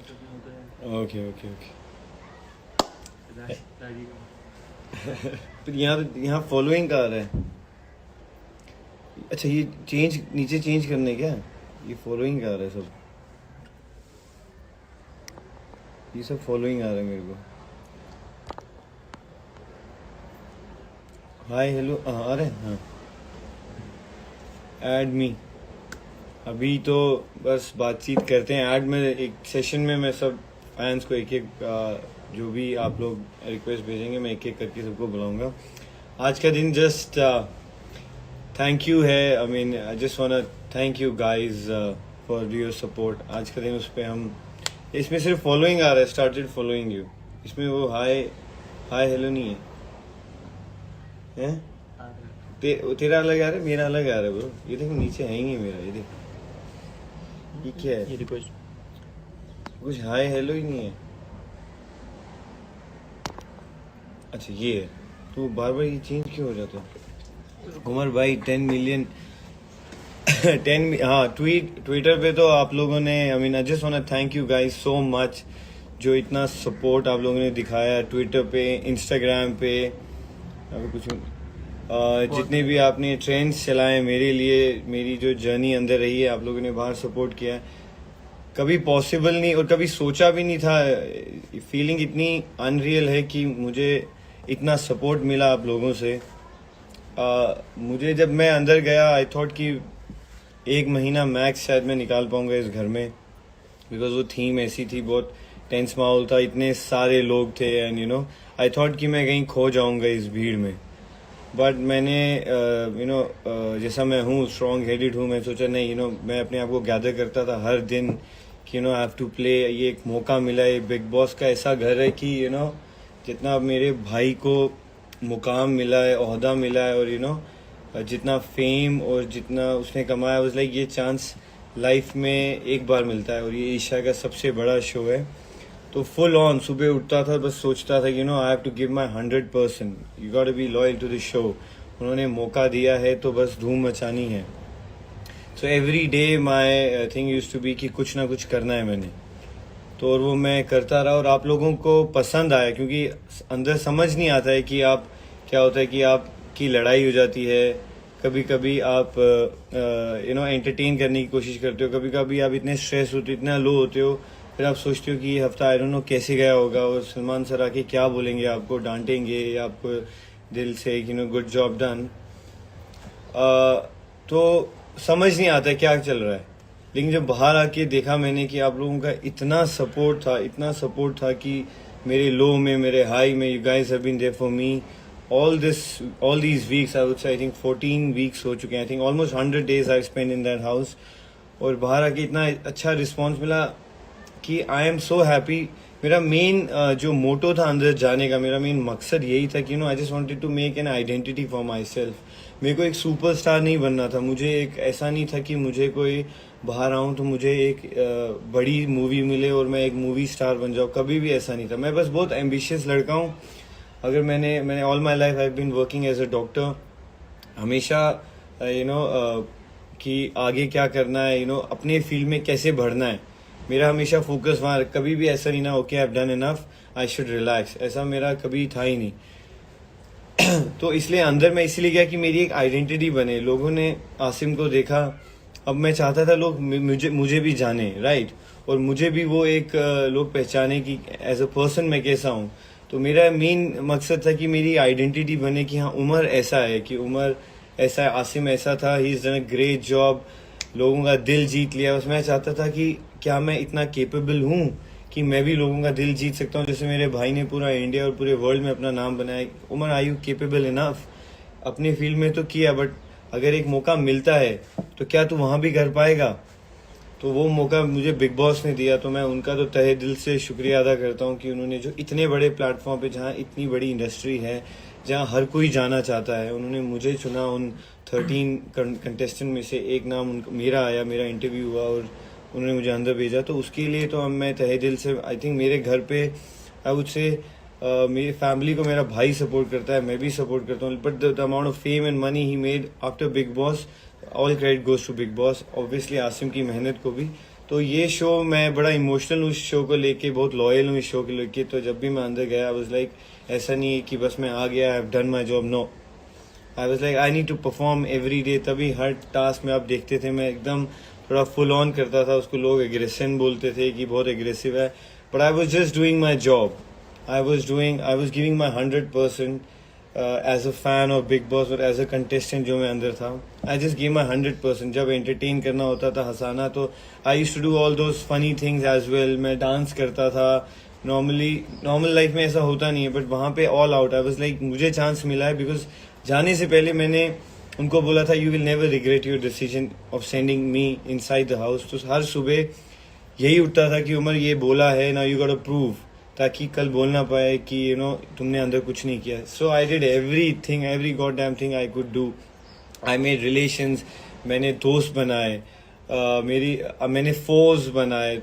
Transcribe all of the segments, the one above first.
Okay okay okay. फिर यहाँ following का आ रहा है। अच्छा ये चेंज नीचे चेंज करने क्या, ये फॉलोइंग का आ रहा है सब, ये सब फॉलोइंग आ रहा है मेरे को। हाय हेलो आ रहे हैं हाँ। ऐड मी, अभी तो बस बातचीत करते हैं। ऐड में एक सेशन में मैं सब फैंस को एक एक जो भी आप लोग रिक्वेस्ट भेजेंगे मैं एक एक करके सबको बुलाऊंगा। आज का दिन जस्ट थैंक यू है, I mean I just want to thank you guys for your support. आज का दिन उस पर हम, इसमें सिर्फ फॉलोइंग आ रहा है, स्टार्टेड फॉलोइंग यू, इसमें वो हाय हाय हेलो नहीं है, तेरा अलग आ रहा है मेरा अलग आ रहा है ब्रो। ये देखो नीचे है ही मेरा, ये देखो ये क्या है, ये रिक्वेस्ट कुछ हाय हेलो ही नहीं है। अच्छा ये है, तो बार बार ये चेंज क्यों हो जाता है। उमर भाई 10 मिलियन 10 हाँ ट्विटर पे तो आप लोगों ने, I mean I just want to thank you guys so much, जो इतना सपोर्ट आप लोगों ने दिखाया ट्विटर पे इंस्टाग्राम पे, अभी कुछ जितने भी आपने ट्रेंड्स चलाए मेरे लिए, मेरी जो जर्नी अंदर रही है आप लोगों ने बाहर सपोर्ट किया, कभी पॉसिबल नहीं और कभी सोचा भी नहीं था। फीलिंग इतनी अनरियल है कि मुझे इतना सपोर्ट मिला आप लोगों से। मुझे जब मैं अंदर गया आई थॉट कि 1 महीना मैक्स शायद मैं निकाल पाऊंगा इस घर में, बिकॉज वो थीम ऐसी थी, बहुत टेंस माहौल था, इतने सारे लोग थे and you know I thought कि मैं कहीं खो जाऊंगा इस भीड़ में। बट मैंने जैसा मैं हूँ स्ट्रॉन्ग हेडेड हूँ, मैं सोचा नहीं मैं अपने आप को गैदर करता था हर दिन कि आई हैव टू प्ले। ये एक मौका मिला है, बिग बॉस का ऐसा घर है कि जितना मेरे भाई को मुकाम मिला है, ओहदा मिला है और जितना फेम और जितना उसने कमाया, उस लाइक ये चांस लाइफ में एक बार मिलता है और ये ईशा का सबसे बड़ा शो है। तो फुल ऑन सुबह उठता था, बस सोचता था कि I have to give my 100%, you got to be loyal to the show. उन्होंने मौका दिया है तो बस धूम मचानी है। So every day my thing use to be कि कुछ ना कुछ करना है मैंने, तो और वो मैं करता रहा और आप लोगों को पसंद आया, क्योंकि अंदर समझ नहीं आता है कि आप क्या होता है कि आपकी लड़ाई हो जाती है, कभी कभी आप एंटरटेन करने की कोशिश करते हो, कभी कभी आप इतने स्ट्रेस होते हो, इतना लो होते हो, फिर आप सोचते हो कि ये हफ्ता आई डोंट नो कैसे गया होगा और सलमान सर आके क्या बोलेंगे, आपको डांटेंगे या आपको दिल से गुड जॉब डन। तो समझ नहीं आता क्या चल रहा है। लेकिन जब बाहर आके देखा मैंने कि आप लोगों का इतना सपोर्ट था कि मेरे लो में मेरे हाई में you guys have been there for me all these weeks, I would say I think 14 weeks हो चुके हैं, I think almost 100 days I spent in that house। और बाहर आके इतना अच्छा रिस्पॉन्स मिला कि आई एम सो हैप्पी। मेरा मेन जो मोटो था अंदर जाने का, मेरा मेन मकसद यही था कि I just wanted to make an identity for myself. मेरे को एक सुपरस्टार नहीं बनना था, मुझे एक ऐसा नहीं था कि मुझे कोई बाहर आऊँ तो मुझे एक बड़ी मूवी मिले और मैं एक मूवी स्टार बन जाऊँ, कभी भी ऐसा नहीं था। मैं बस बहुत एम्बिशियस लड़का हूँ। अगर मैंने all my life I been working as a doctor, हमेशा कि आगे क्या करना है, अपने फील्ड में कैसे बढ़ना है, मेरा हमेशा फोकस वहाँ। कभी भी ऐसा नहीं ना okay I have done enough I should relax, ऐसा मेरा कभी था ही नहीं। तो इसलिए अंदर मैं इसलिए गया कि मेरी एक आइडेंटिटी बने। लोगों ने आसिम को देखा, अब मैं चाहता था लोग मुझे भी जाने, राइट, और मुझे भी वो एक लोग पहचाने कि एज अ पर्सन मैं कैसा हूँ। तो मेरा मेन मकसद था कि मेरी आइडेंटिटी बने कि हाँ उमर ऐसा है, कि उमर ऐसा है, आसिम ऐसा था, he is done a great job, लोगों का दिल जीत लिया। बस मैं चाहता था कि क्या मैं इतना केपेबल हूँ कि मैं भी लोगों का दिल जीत सकता हूँ, जैसे मेरे भाई ने पूरा इंडिया और पूरे वर्ल्ड में अपना नाम बनाया। Umar are you capable enough? अपने फील्ड में तो किया, बट अगर एक मौका मिलता है तो क्या तू वहाँ भी कर पाएगा? तो वो मौका मुझे बिग बॉस ने दिया, तो मैं उनका तो तहे दिल से शुक्रिया अदा करता हूँ कि उन्होंने जो इतने बड़े प्लेटफॉर्म पे, जहाँ इतनी बड़ी इंडस्ट्री है, जहाँ हर कोई जाना चाहता है, उन्होंने मुझे चुना। उन 13 कंटेस्टेंट में से एक नाम मेरा आया, मेरा इंटरव्यू हुआ और उन्होंने मुझे अंदर भेजा। तो उसके लिए तो मैं तहे दिल से, आई थिंक मेरे घर पे आई वुड से मेरी फैमिली को मेरा भाई सपोर्ट करता है, मैं भी सपोर्ट करता हूँ, but the amount of fame and money he made after Bigg Boss, all credit goes to Bigg Boss, obviously Asim की मेहनत को भी। तो ये शो मैं बड़ा इमोशनल हूँ इस शो को लेके, बहुत लॉयल हूँ इस शो को लेके। तो जब भी मैं अंदर गया आई वाज लाइक ऐसा नहीं है कि बस मैं आ गया, I have done my job, no, I was like I need to perform every day. तभी हर टास्क में आप देखते थे मैं एकदम थोड़ा फुल ऑन करता था। उसको लोग एग्रेशन बोलते थे कि बहुत एग्रेसिव है, but I was just doing my job. I was giving my 100% as a fan of Bigg Boss और एज अ कंटेस्टेंट जो मैं अंदर था। I just give my 100%। जब एंटरटेन करना होता था, हंसाना, तो I used to do all those funny things as well. मैं डांस करता था। नॉर्मल लाइफ में ऐसा होता नहीं है, बट वहाँ पे all out. I was like मुझे चांस मिला है बिकॉज जाने से पहले मैंने उनको बोला था you will never regret your decision of sending me inside the house. तो हर सुबह यही उठता था कि उमर ये बोला है ना, यू गॉट टू प्रूव, ताकि कल बोल ना पाए कि तुमने अंदर कुछ नहीं किया। So I did everything, every god damn thing I could do. I made relations, मैंने दोस्त बनाए, मैंने फोर्स बनाए,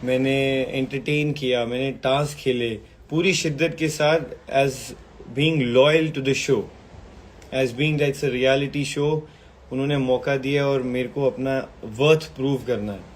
मैंने एंटरटेन किया, मैंने टास्क खेले पूरी शिद्दत के साथ, as being loyal to the show, as being that it's a reality show. उन्होंने मौका दिया और मेरे को अपना वर्थ प्रूव करना है।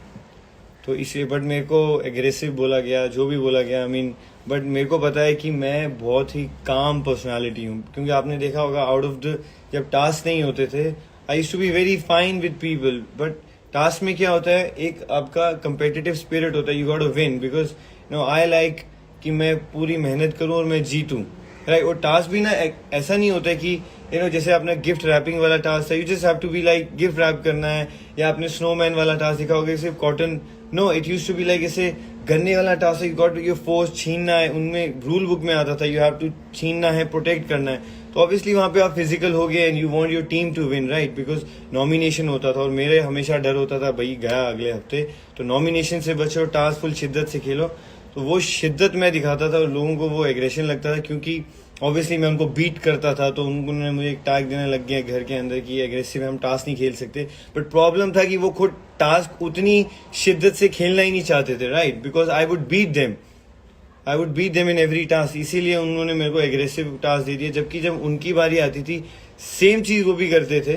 तो इसलिए, बट मेरे को एग्रेसिव बोला गया, जो भी बोला गया, आई मीन, बट मेरे को पता है कि मैं बहुत ही काम पर्सनालिटी हूँ। क्योंकि आपने देखा होगा आउट ऑफ द, जब टास्क नहीं होते थे, I used to be very fine with people, but task में क्या होता है, एक आपका कंपेटिटिव स्पिरिट होता है, you got to win, because I like कि मैं पूरी मेहनत करूँ और मैं जीतूँ, राइट। और टास्क भी ना ऐसा नहीं होता है कि जैसे अपना गिफ्ट रैपिंग वाला टास्क था, you just have to be like gift wrap करना है, या आपने स्नोमैन वाला टास्क देखा होगा, सिर्फ cotton, no, it used to be like ऐसे गन्ने वाला task, you got your force, छीनना है, उनमें रूल बुक में आता था यू हैव टू छीनना है, प्रोटेक्ट करना है। तो ऑब्वियसली वहाँ पे आप फिजिकल हो गए and you want your team to win, right, because nomination होता था। और मेरे हमेशा डर होता था भाई गया अगले हफ्ते, तो नॉमिनेशन से बचो, टास्क फुल शिद्दत से खेलो। तो वो शिद्दत मैं दिखाता था और लोगों को वो एग्रेशन लगता था, क्योंकि ऑब्वियसली मैं उनको बीट करता था। तो उन्होंने मुझे एक टैग देने लग गया घर के अंदर कि एग्रेसिव है, हम टास्क नहीं खेल सकते। बट प्रॉब्लम था कि वो खुद टास्क उतनी शिद्दत से खेलना ही नहीं चाहते थे, right, because I would beat them in every task. इसीलिए उन्होंने मेरे को एग्रेसिव टास्क दे दिया, जबकि जब उनकी बारी आती थी सेम चीज वो भी करते थे,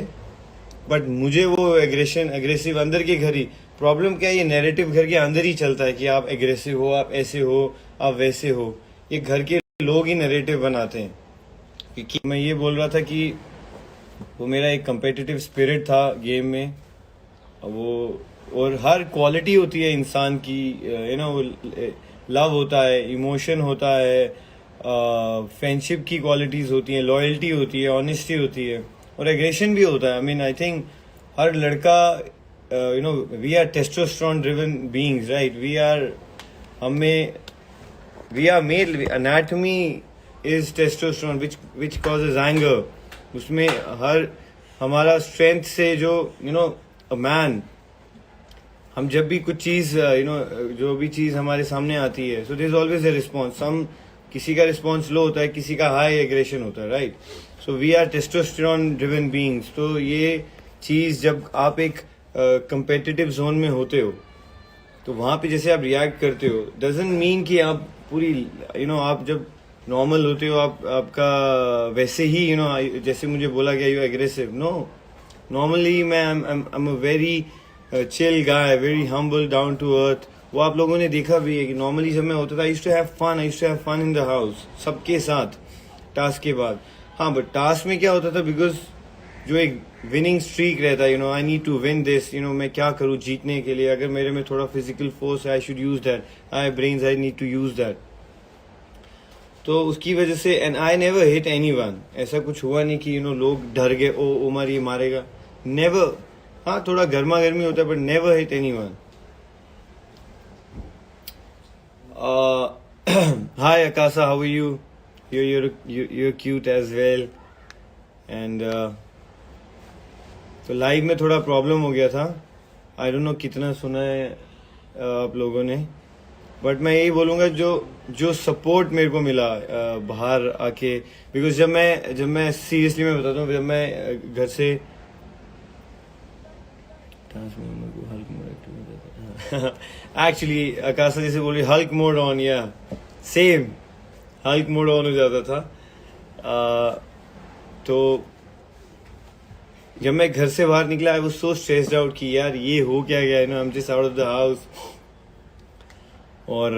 बट मुझे वो एग्रेसिव अंदर के घर ही। प्रॉब्लम क्या है, ये नैरेटिव घर के अंदर ही चलता है कि आप एग्रेसिव हो, आप ऐसे हो, आप वैसे हो। ये घर के लोग ही नैरेटिव बनाते हैं। क्योंकि मैं ये बोल रहा था कि वो मेरा एक कंपेटिटिव स्पिरिट था गेम में, वो, और हर क्वालिटी होती है इंसान की, वो लव होता है, इमोशन होता है, फ्रेंडशिप की क्वालिटीज होती हैं, लॉयल्टी होती है, ऑनेस्टी होती है, और एग्रेशन भी होता है। आई मीन, आई थिंक हर लड़का, we are testosterone driven beings, right, we are made, anatomy is testosterone which causes anger. उसमें हर हमारा स्ट्रेंथ से जो अ मैन, हम जब भी कुछ चीज जो भी चीज हमारे सामने आती है, so there is always a response. हम किसी का रिस्पॉन्स लो होता है, किसी का हाई एग्रेशन होता है, right. So we are testosterone driven beings. तो ये चीज जब आप एक कंपेटिटिव जोन में होते हो, तो वहां पे जैसे आप रिएक्ट करते हो, डजंट मीन कि आप पूरी आप जब नॉर्मल होते हो आपका वैसे ही जैसे मुझे बोला गया यू एग्रेसिव, नो, नॉर्मली मैं I am a very chill guy, very humble, down to earth. वो आप लोगों ने देखा भी है कि नॉर्मली जब मैं होता था I used to have fun in the house सबके साथ टास्क के बाद। हाँ, बट टास्क में क्या होता था, बिकॉज जो एक विनिंग स्ट्रीक रहता है, I need to win this, मैं क्या करूँ जीतने के लिए। अगर मेरे में थोड़ा फिजिकल फोर्स है, I should use that, I brains, I need to use that. तो उसकी वजह से, and I never hit anyone. ऐसा कुछ हुआ नहीं कि लोग डर गए, ओ उमर ये मारेगा, नेवर। हाँ, थोड़ा गर्मा गर्मी होता है, but never hit anyone. Hi Akasha, how are you? you're cute as well. And तो लाइव में थोड़ा प्रॉब्लम हो गया था, आई डोंट नो कितना सुना है आप लोगों ने, बट मैं यही बोलूँगा जो सपोर्ट मेरे को मिला बाहर आके, बिकॉज जब मैं सीरियसली मैं बताता हूँ, जब मैं घर से एक्चुअली आकाशा जैसे बोली हल्क मोड ऑन, या सेम हल्क मोड ऑन हो जाता था। तो जब मैं घर से बाहर निकला आई वाज सो स्ट्रेस्ड आउट कि यार ये हो क्या गया, आई am just out of the house. और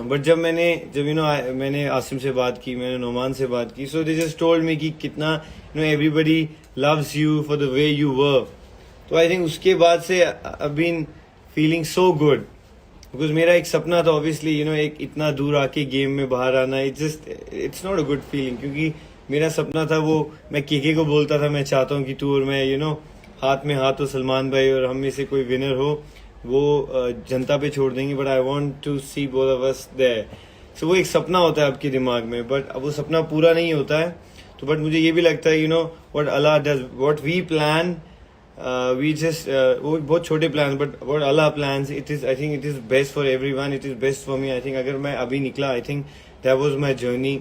बट जब मैंने आसिम से बात की, मैंने नोमान से बात की, सो दे जस्ट टोल्ड मी कि कितना everybody loves you for the way you were. तो आई थिंक उसके बाद से I been feeling so good, because मेरा एक सपना था ऑब्वियसली एक इतना दूर आके गेम में बाहर आना. It's not a good feeling, क्योंकि मेरा सपना था वो, मैं केके को बोलता था मैं चाहता हूँ कि तू और मैं हाथ में हाथ हो सलमान भाई और हम में से कोई विनर हो, वो जनता पे छोड़ देंगे, but I want to see both of us there. So वो एक सपना होता है आपके दिमाग में, बट अब वो सपना पूरा नहीं होता है. तो बट मुझे ये भी लगता है व्हाट अल्लाह does, what we plan, we just वो बहुत छोटे प्लान, बट व्हाट अल्लाह plans, it is, I think it is best for everyone, it is best for me. I think अगर मैं अभी निकला, I think that was my journey,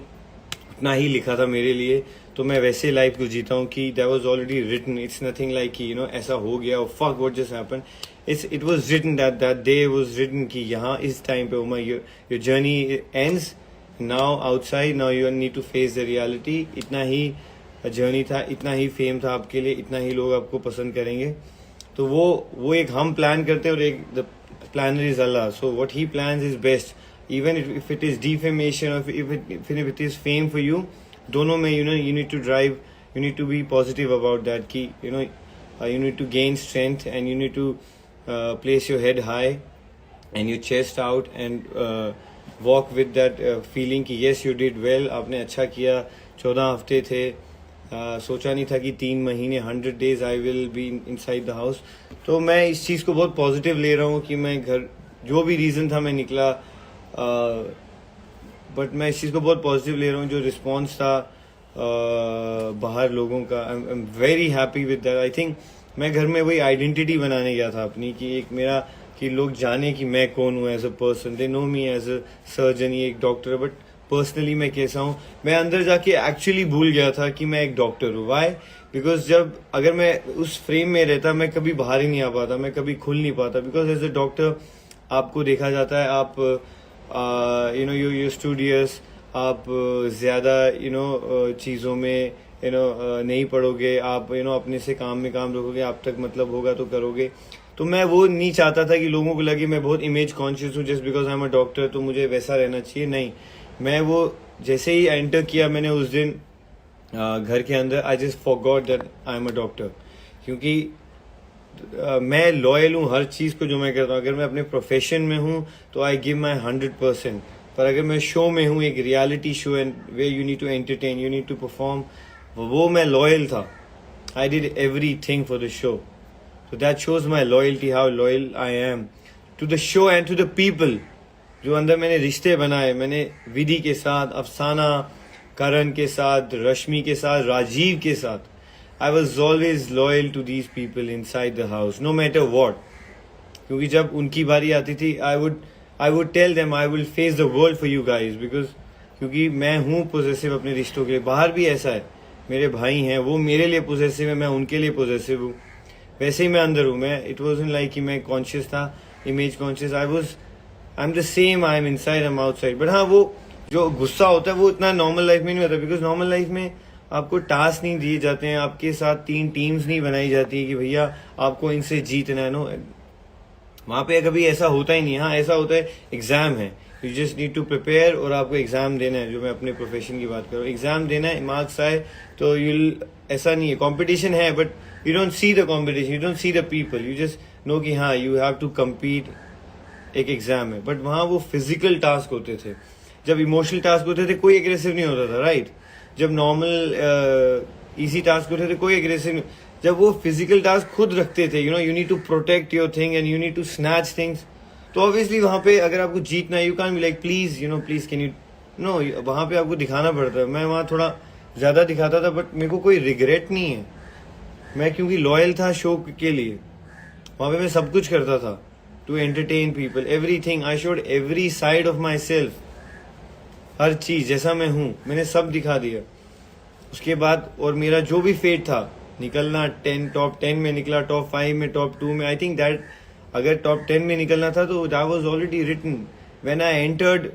उतना ही लिखा था मेरे लिए, तो मैं वैसे लाइफ को जीता हूँ कि that was already written. It's nothing like कि ऐसा हो गया, fuck what just happened. It was written, that day was written कि यहाँ इस टाइम पे Umar your journey ends now outside, now you need to face the reality. इतना ही जर्नी था, इतना ही फेम था आपके लिए, इतना ही लोग आपको पसंद करेंगे. तो वो एक हम प्लान करते हैं और एक द प्लानर इज अल्लाह. So what he plans is best, even if it is defamation or if it is fame for you, दोनों में you need to drive, you need to be positive about that कि you need to gain strength and you need to place your head high and your chest out and walk with that feeling कि yes you did well, आपने अच्छा किया. 14 हफ्ते थे, सोचा नहीं था कि 3 महीने 100 days I will be inside the house. तो मैं इस चीज़ को बहुत पॉजिटिव ले रहा हूँ कि मैं घर, जो भी रीज़न था मैं निकला, बट मैं इस चीज़ को बहुत पॉजिटिव ले रहा हूँ. जो रिस्पॉन्स था बाहर लोगों का, आई am very happy with that. I think मैं घर में वही आइडेंटिटी बनाने गया था अपनी, कि एक मेरा, कि लोग जाने कि मैं कौन हूँ as a person. They know me as a surgeon, ये एक डॉक्टर है, बट पर्सनली मैं कैसा हूँ. मैं अंदर जाके एक्चुअली भूल गया था कि मैं एक डॉक्टर हूँ. वाई? बिकॉज अगर मैं उस फ्रेम में रहता, मैं कभी बाहर ही नहीं आ पाता, मैं कभी खुल नहीं पाता. बिकॉज एज अ डॉक्टर आपको देखा जाता है, आप you're studious, आप ज़्यादा चीज़ों में नहीं पढ़ोगे, आप अपने से काम में काम रखोगे, आप तक मतलब होगा तो करोगे. तो मैं वो नहीं चाहता था कि लोगों को लगे मैं बहुत इमेज कॉन्शियस हूँ just because I am a doctor, तो मुझे वैसा रहना चाहिए. नहीं, मैं वो जैसे ही एंटर किया मैंने उस दिन घर के अंदर, I just forgot that I am a doctor. क्योंकि मैं लॉयल हूँ हर चीज़ को जो मैं करता हूँ. अगर मैं अपने प्रोफेशन में हूँ तो आई गिव माई 100%. पर अगर मैं शो में हूँ, एक reality show and way you need to entertain, you need to perform, वो मैं लॉयल था. I did everything for the show. So that shows my loyalty, how loyal I am to the show and to the people. जो अंदर मैंने रिश्ते बनाए, मैंने विधि के साथ, अफसाना, करण के साथ, रश्मि के साथ, राजीव के साथ, I was always loyal to these people inside the house, no matter what. क्योंकि जब उनकी बारी आती थी, I would tell them I will face the world for you guys, because क्योंकि मैं हूँ पोजेसिव अपने रिश्तों के लिए. बाहर भी ऐसा है, मेरे भाई हैं वो मेरे लिए पोजेसिव है, मैं उनके लिए पोजेसिव हूँ. वैसे ही मैं अंदर हूँ. मैं इट वॉजंट लाइक कि मैं कॉन्शियस था, image conscious. I am the same, I am inside, I am outside. But हाँ, वो जो गुस्सा होता है वो इतना नॉर्मल लाइफ में नहीं होता, बिकॉज नॉर्मल लाइफ में आपको टास्क नहीं दिए जाते हैं, आपके साथ 3 टीम्स नहीं बनाई जाती कि भैया आपको इनसे जीतना है. नो, वहाँ पे कभी ऐसा होता ही नहीं. हाँ, ऐसा होता है, एग्जाम है, you just need to prepare, और आपको एग्जाम देना है. जो मैं अपने प्रोफेशन की बात करूँ, एग्जाम देना है, मार्क्स आए तो ऐसा नहीं है, कंपटीशन है, but you don't see the competition, you don't see the people, you just know कि हाँ you have to compete, एक एग्जाम है. बट वहाँ वो फिजिकल टास्क होते थे. जब इमोशनल टास्क होते थे कोई एग्रेसिव नहीं होता था, राइट? जब नॉर्मल इजी टास्क होते थे कोई एग्रेसिव नहीं. जब वो फिजिकल टास्क खुद रखते थे, you need to protect your thing and you need to snatch things, तो ऑब्वियसली वहाँ पे अगर आपको जीतना है, you can be like please please can you no, वहाँ पे आपको दिखाना पड़ता है. मैं वहाँ थोड़ा ज़्यादा दिखाता था, बट मेरे को कोई रिग्रेट नहीं है. मैं क्योंकि लॉयल था शो के लिए, वहाँ पे मैं सब कुछ करता था to entertain people, everything. I showed every side of myself, हर चीज़ जैसा मैं हूँ मैंने सब दिखा दिया. उसके बाद और मेरा जो भी फेट था, निकलना टॉप 10 में निकला, टॉप 5 में, टॉप 2 में. आई थिंक दैट अगर टॉप 10 में निकलना था तो that was already written when I entered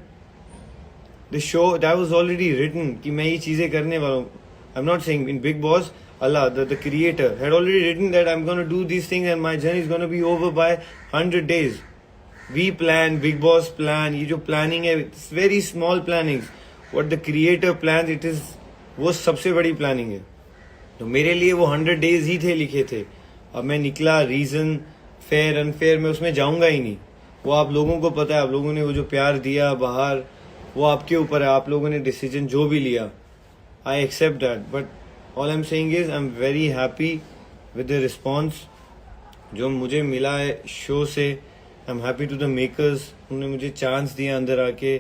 the show. That was already written कि मैं ये चीज़ें करने वाला हूँ. I am not saying in Bigg Boss Allah, the creator, had already written that I'm going to do these things and my journey is going to be over by 100 days. We plan, Big Boss plan, ये जो planning है, it's very small plannings. What the creator plans, it is, वो सबसे बड़ी planning है. तो मेरे लिए वो 100 days ही थे, लिखे थे. अब मैं निकला, रीजन फेयर अनफेयर में उसमें जाऊंगा ही नहीं. वो आप लोगों को पता है, आप लोगों ने वो जो प्यार दिया बाहर, वो आपके ऊपर है. आप लोगों ने डिसीजन जो भी लिया, I accept that. But all I am saying is I am very happy with the response जो मुझे मिला है शो से. I am happy to the makers, उन्होंने मुझे चांस दिया अंदर आके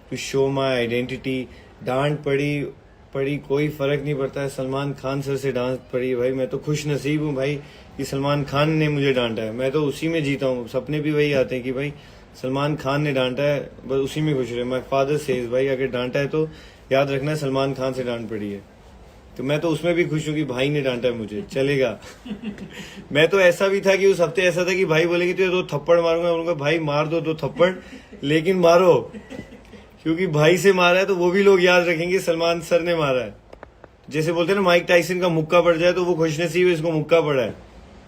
टू शो माई आइडेंटिटी. डांट पड़ी कोई फर्क नहीं पड़ता है. सलमान खान सर से डांट पड़ी, भाई मैं तो खुश नसीब हूँ भाई कि सलमान खान ने मुझे डांटा है. मैं तो उसी में जीता हूँ. सपने भी वही आते हैं कि भाई सलमान खान ने डांटा है, बस उसी में खुश रहे. माई फादर सेज भाई अगर डांटा है तो याद रखना सलमान खान से डांट पड़ी है. तो मैं तो उसमें भी खुश हूँ कि भाई ने डांटा है मुझे, चलेगा. मैं तो ऐसा भी था कि उस हफ्ते ऐसा था कि भाई बोलेंगे तो 2 थप्पड़ मारूंगा. बोलूंगा भाई मार दो 2 थप्पड़, लेकिन मारो, क्योंकि भाई से मारा है तो वो भी लोग याद रखेंगे सलमान सर ने मारा है. जैसे बोलते हैं ना माइक टाइसन का मुक्का पड़ जाए तो वो खुशनसीब है इसको मुक्का पड़ा है,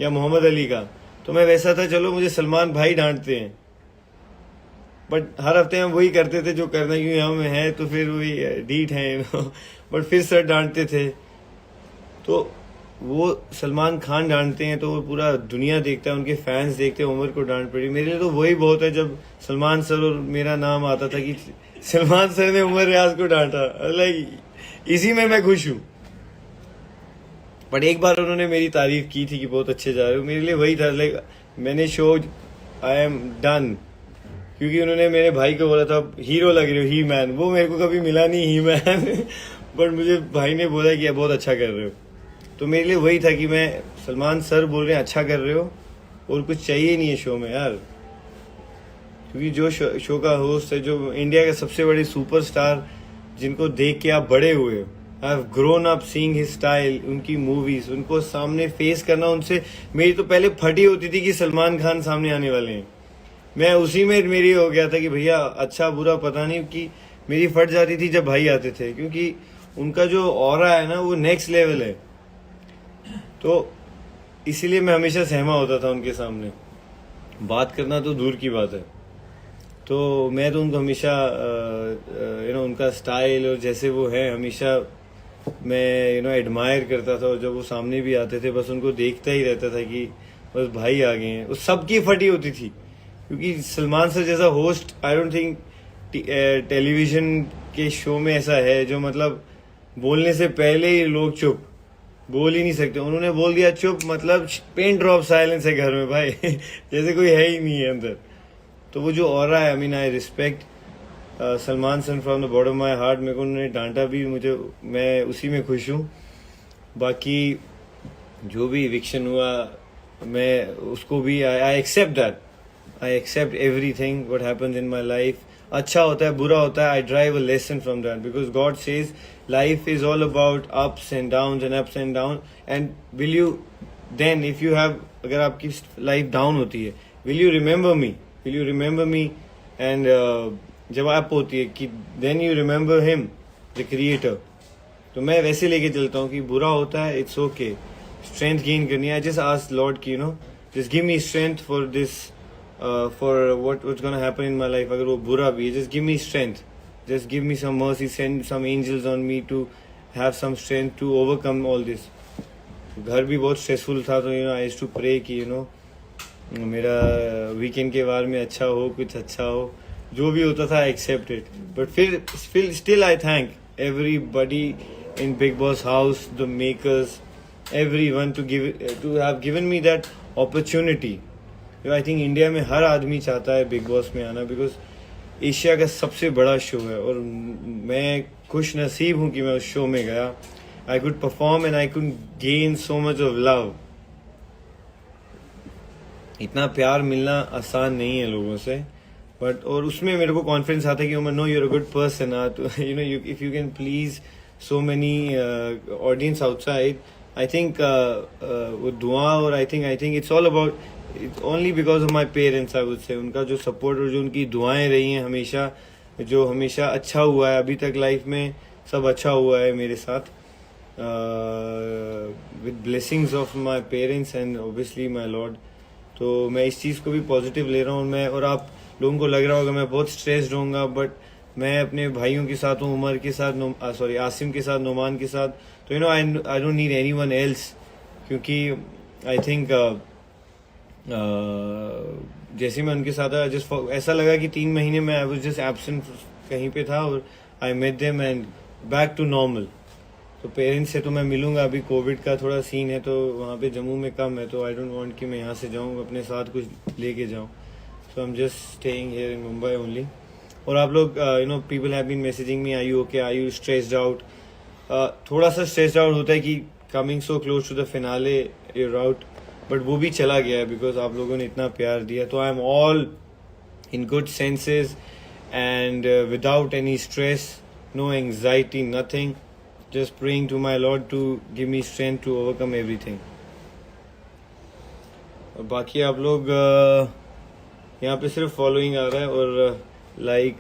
या मोहम्मद अली का. तो मैं वैसा था, चलो मुझे सलमान भाई डांटते हैं. बट हर हफ्ते हम वही करते थे जो करना, क्योंकि हम है तो फिर वही डीट है. बट फिर सर डांटते थे. तो वो सलमान खान डांटते हैं तो वो पूरा दुनिया देखता है, उनके फैंस देखते हैं. उमर को डांट पड़ी, मेरे लिए तो वही बहुत है जब सलमान सर और मेरा नाम आता था कि सलमान सर ने उमर रियाज को डांटा. लाइक इसी में मैं खुश हूँ. बट एक बार उन्होंने मेरी तारीफ की थी कि बहुत अच्छे जा रहे हो. मेरे लिए वही था, लाइक मैंने शो आई एम डन, क्योंकि उन्होंने मेरे भाई को बोला था हीरो लग रहे हो, ही मैन. वो मेरे को कभी मिला नहीं ही मैन. बट मुझे भाई ने बोला कि बहुत अच्छा कर रहे हो. तो मेरे लिए वही था कि मैं सलमान सर बोल रहे हैं अच्छा कर रहे हो, और कुछ चाहिए नहीं है शो में यार. क्योंकि जो शो का होस्ट है, जो इंडिया के सबसे बड़े सुपरस्टार जिनको देख के आप बड़े हुए हो, I have grown up seeing his style, उनकी मूवीज, उनको सामने फेस करना. उनसे मेरी तो पहले फटी होती थी कि सलमान खान सामने आने वाले हैं. मैं उसी में मेरी हो गया था कि भैया अच्छा बुरा पता नहीं, कि मेरी फट जाती थी जब भाई आते थे, क्योंकि उनका जो ऑरा है ना वो नेक्स्ट लेवल है. तो इसीलिए मैं हमेशा सहमा होता था उनके सामने. बात करना तो दूर की बात है. तो मैं तो उनको हमेशा उनका स्टाइल और जैसे वो है हमेशा मैं एडमायर करता था. और जब वो सामने भी आते थे बस उनको देखता ही रहता था कि बस भाई आ गए हैं. उस सबकी फटी होती थी, क्योंकि सलमान सर जैसा host I don't think television के शो में ऐसा है जो मतलब बोलने से पहले ही लोग चुप, बोल ही नहीं सकते. उन्होंने बोल दिया चुप, मतलब पेन ड्रॉप साइलेंस है घर में भाई. जैसे कोई है ही नहीं है अंदर. तो वो जो ऑरा है, I mean I respect Salman sir from the bottom my heart. मेरे को उन्होंने डांटा भी, मुझे मैं उसी में खुश हूँ. बाकी जो भी इविक्शन हुआ मैं उसको भी I accept that. I accept everything what happens in my life. अच्छा होता है बुरा होता है, I drive a lesson from that, because God says life is all about ups and down and ups and down. And will you then if you have, अगर आपकी life down होती है, will you remember me and जब आप होती है कि then you remember him the creator. तो मैं वैसे लेके चलता हूँ कि बुरा होता है इट्स ओके, स्ट्रेंथ गेन करनी है. जस्ट आस्क लॉर्ड की just give me strength for this, for what's gonna happen in my life. अगर वो बुरा भी है, just give me strength, just give me some mercy, send some angels on me to have some strength to overcome all this. घर भी बहुत stressful था, तो I used to pray कि मेरा वीकेंड के बार में अच्छा हो, कुछ अच्छा हो. जो भी होता था I accept it. But फिर still I thank everybody in Big Boss house, the makers, everyone to have given me that opportunity. I think India में हर आदमी चाहता है बिग बॉस में आना, बिकॉज एशिया का सबसे बड़ा शो है. और मैं खुश नसीब हूँ कि मैं उस शो में गया. I could perform and I could gain so much of love. इतना प्यार मिलना आसान नहीं है लोगों से, बट और उसमें मेरे को कॉन्फिडेंस आता है कि no you are a good person. If you can please so many audience outside, I think वो दुआ. और I think it's all about, it's only because of my parents I would say. उनका जो support और जो उनकी दुआएं रही हैं हमेशा, जो हमेशा अच्छा हुआ है अभी तक लाइफ में, सब अच्छा हुआ है मेरे साथ. With blessings of my parents and obviously my Lord. तो मैं इस चीज़ को भी पॉजिटिव ले रहा हूँ मैं। और आप लोगों को लग रहा होगा मैं बहुत स्ट्रेस्ड होऊंगा, बट मैं अपने भाइयों के साथ हूँ, उमर के साथ, सॉरी आसिम के साथ, नोमान के साथ। तो I don't need anyone else, क्योंकि आई थिंक जैसे मैं उनके साथ था, जस्ट ऐसा लगा कि 3 महीने में आई वाज जस्ट एब्सेंट कहीं पे था, और I met them and back to normal. तो पेरेंट्स से तो मैं मिलूंगा, अभी कोविड का थोड़ा सीन है तो वहाँ पे जम्मू में कम है, तो आई डोंट वांट कि मैं यहाँ से जाऊँ अपने साथ कुछ लेके जाऊँ। So I am just staying here in Mumbai only. और आप लोग people have been messaging me, I you okay, I you stressed out. थोड़ा सा स्ट्रेस्ड आउट होता है कि coming so close to the finale you're out, but वो भी चला गया है बिकॉज आप लोगों ने इतना प्यार दिया। तो I am all in good senses and without any stress, no anxiety, nothing, just praying to my Lord to give me strength to overcome everything. बाकी आप लोग यहाँ पे सिर्फ फॉलोइंग आ रहा है और like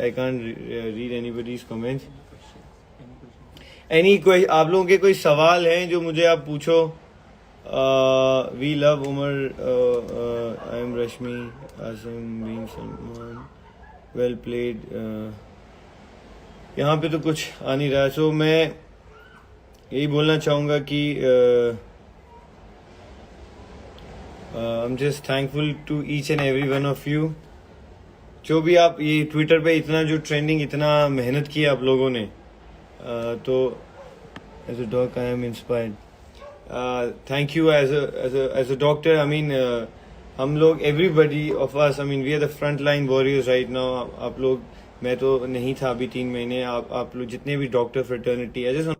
I can't read anybody's comments. आप लोगों के कोई सवाल हैं जो मुझे आप पूछो। We love Umar, I am Rashmi, Asim being Salman, well played. यहाँ पे तो कुछ आ नहीं रहा है। सो मैं यही बोलना चाहूँगा कि I am just thankful to each and every one of you. जो भी आप ये ट्विटर पे इतना जो ट्रेंडिंग, इतना मेहनत की आप लोगों ने, तो as a dog I am inspired. Thank you as a doctor. I mean हम लोग, everybody of us, I mean we are the front line warriors right now. आप लोग, मैं तो नहीं था अभी 3 महीने, आप लोग जितने भी डॉक्टर फ्रेटर्निटी है।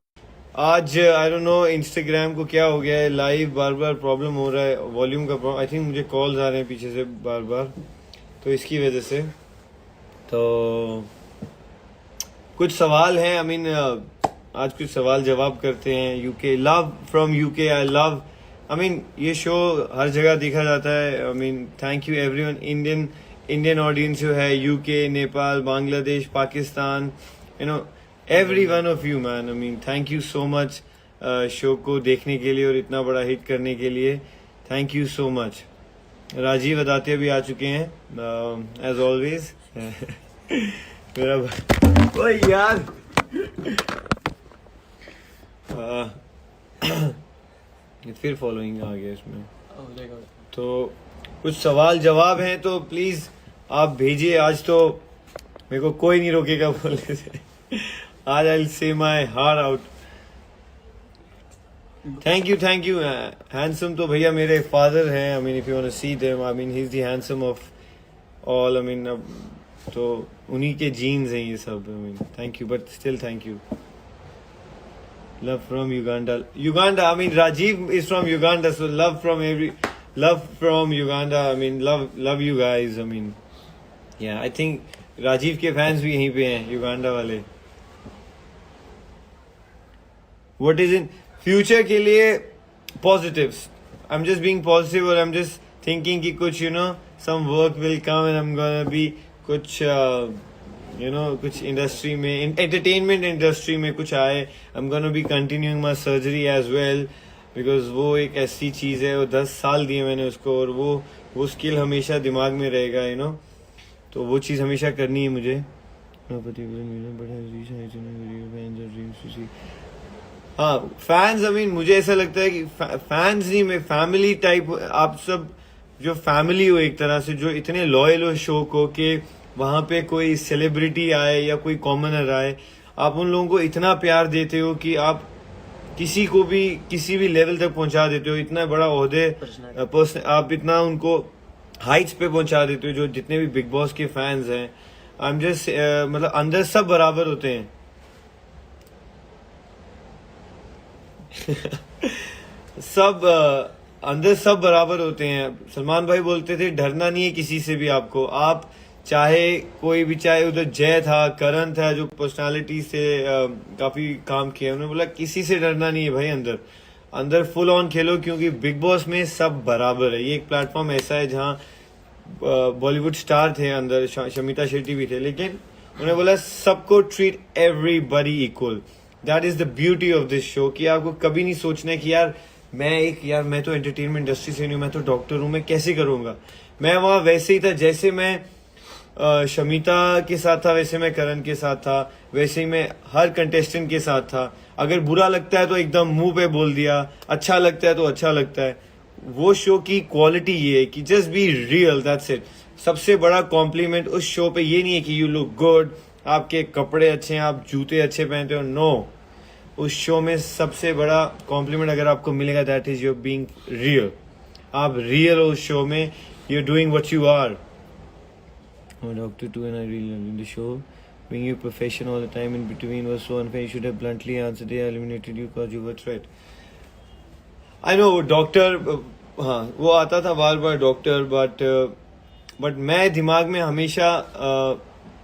आज आई डोंट नो इंस्टाग्राम को क्या हो गया है, लाइव बार बार प्रॉब्लम हो रहा है, वॉल्यूम का प्रॉब्लम। आई थिंक मुझे कॉल्स आ रहे हैं पीछे से बार बार, तो इसकी वजह से। तो कुछ सवाल हैं, आई मीन आज कुछ सवाल जवाब करते हैं। UK, love from UK, I love, I mean ये शो हर जगह देखा जाता है। I mean thank you everyone. Indian audience जो है, UK, Nepal, Bangladesh, Pakistan, every one of you man, I mean thank you so much show को देखने के लिए और इतना बड़ा हिट करने के लिए। Thank you so much. Rajiv Adatia भी आ चुके हैं एज ऑलवेज। मेरा ओए यार फिर फॉलोइंग आ गया इसमें। तो कुछ सवाल जवाब हैं तो प्लीज आप भेजिए। आज तो मेरे को कोई नहीं रोकेगा बोलने से। आज I will say my heart out. Thank you handsome तो भैया मेरे फादर हैं। I mean if you want to see them, I mean he is the handsome of all. I mean तो उन्हीं के जीन्स हैं ये सब। I mean thank you, but still thank you. Love from Uganda. I mean Rajiv is from Uganda, so love from Uganda. I mean love you guys. I mean yeah, I think Rajiv के fans भी यहीं पे हैं, Uganda वाले। What is in future के लिए positives? I'm just being positive और I'm just thinking कि कुछ some work will come and I'm gonna be कुछ कुछ इंडस्ट्री में, एंटरटेनमेंट इंडस्ट्री में कुछ आए। I am gonna be continuing my surgery as well, because वो एक ऐसी चीज़ है, वो 10 साल दिए मैंने उसको, और वो स्किल हमेशा दिमाग में रहेगा तो वो चीज़ हमेशा करनी है मुझे। हाँ फैंस, आई मीन मुझे ऐसा लगता है कि फैंस नहीं, मैं फैमिली टाइप, आप सब जो फैमिली हो एक तरह से, जो इतने लॉयल हो शो को कि वहां पे कोई सेलिब्रिटी आए या कोई कॉमनर आए, आप उन लोगों को इतना प्यार देते हो कि आप किसी को भी किसी भी लेवल तक पहुंचा देते हो। इतना बड़ा ओहदे आप इतना उनको हाइट्स पे पहुंचा देते हो। जो जितने भी बिग बॉस के फैंस हैं, आई एम जस्ट मतलब अंदर सब बराबर होते हैं। सब अंदर सब बराबर होते हैं। सलमान भाई बोलते थे डरना नहीं है किसी से भी आपको। आप चाहे कोई भी, चाहे उधर जय था, करण था, जो पर्सनालिटी से काफी काम किया, उन्होंने बोला किसी से डरना नहीं है भाई, अंदर फुल ऑन खेलो, क्योंकि बिग बॉस में सब बराबर है। ये एक प्लेटफॉर्म ऐसा है जहाँ बॉलीवुड स्टार थे अंदर, शमिता शेट्टी भी थे, लेकिन उन्होंने बोला सबको treat everybody equal. That is the beauty of this show कि आपको कभी नहीं सोचना है कि मैं तो एंटरटेनमेंट इंडस्ट्री से नहीं हूँ, मैं तो डॉक्टर हूँ, मैं कैसे करूंगा। मैं वहां वैसे ही था जैसे मैं शमिता के साथ था, वैसे मैं करण के साथ था, वैसे ही मैं हर कंटेस्टेंट के साथ था। अगर बुरा लगता है तो एकदम मुंह पे बोल दिया, अच्छा लगता है तो अच्छा लगता है। वो शो की क्वालिटी ये है कि just be real, that's it. सबसे बड़ा कॉम्प्लीमेंट उस शो पे ये नहीं है कि यू लुक गुड, आपके कपड़े अच्छे हैं, आप जूते अच्छे पहनते हो, नो। उस शो में सबसे बड़ा कॉम्प्लीमेंट अगर आपको मिलेगा, that is your being real. आप रियल हो उस शो में, you are doing what you are. Doctor 2 and I really loved the show. Being your profession all the time in between was so unfair. You should have bluntly answered. They eliminated you because you were threat. I know doctor, हाँ वो आता था बार बार doctor, but मैं दिमाग में हमेशा